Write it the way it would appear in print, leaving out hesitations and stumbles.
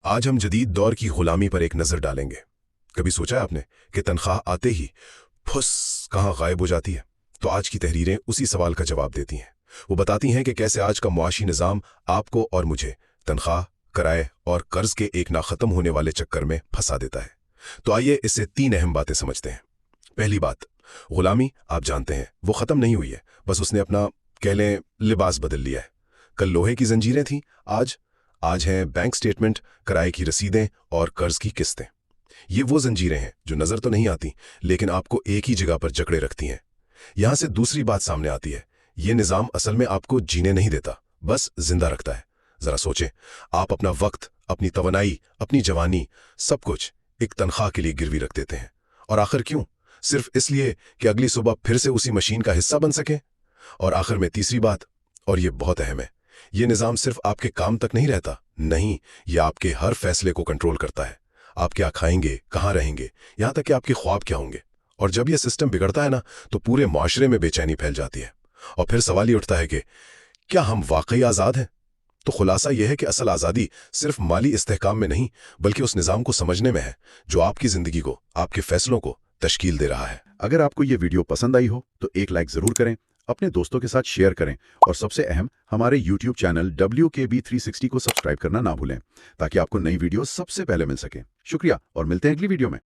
आज हम जदीद दौर की गुलामी पर एक नज़र डालेंगे। कभी सोचा है आपने कि तनख्वाह आते ही फुस कहाँ गायब हो जाती है? तो आज की तहरीरें उसी सवाल का जवाब देती हैं। वो बताती हैं कि कैसे आज का मुआशी निज़ाम आपको और मुझे तनख्वाह, किराए और कर्ज के एक ना ख़त्म होने वाले चक्कर में फंसा देता है। तो आइए इससे तीन अहम बातें समझते हैं। पहली बात, गुलामी आप जानते हैं वो ख़त्म नहीं हुई है, बस उसने अपना कह लें लिबास बदल लिया है। कल लोहे की जंजीरें थीं, आज आज हैं बैंक स्टेटमेंट, किराए की रसीदें और कर्ज की किस्तें। ये वो जंजीरें हैं जो नज़र तो नहीं आती, लेकिन आपको एक ही जगह पर जकड़े रखती हैं। यहां से दूसरी बात सामने आती है, ये निज़ाम असल में आपको जीने नहीं देता, बस जिंदा रखता है। जरा सोचें, आप अपना वक्त, अपनी तवनाई, अपनी जवानी, सब कुछ एक तनख्वाह के लिए गिरवी रख देते हैं। और आखिर क्यों? सिर्फ इसलिए कि अगली सुबह फिर से उसी मशीन का हिस्सा बन सके। और आखिर में तीसरी बात, और ये बहुत अहम है, ये निज़ाम सिर्फ आपके काम तक नहीं रहता, नहीं, ये आपके हर फैसले को कंट्रोल करता है। आप क्या खाएंगे, कहाँ रहेंगे, यहाँ तक कि आपके ख्वाब क्या होंगे। और जब यह सिस्टम बिगड़ता है ना, तो पूरे माशरे में बेचैनी फैल जाती है। और फिर सवाल ये उठता है कि क्या हम वाकई आज़ाद हैं? तो खुलासा यह है कि असल आज़ादी सिर्फ माली इस्तेहकाम में नहीं, बल्कि उस निज़ाम को समझने में है जो आपकी ज़िंदगी को, आपके फैसलों को तश्कील दे रहा है। अगर आपको ये वीडियो पसंद आई हो तो एक लाइक ज़रूर करें, अपने दोस्तों के साथ शेयर करें और सबसे अहम, हमारे YouTube चैनल WKB360 को सब्सक्राइब करना ना भूलें ताकि आपको नई वीडियो सबसे पहले मिल सके। शुक्रिया और मिलते हैं अगली वीडियो में।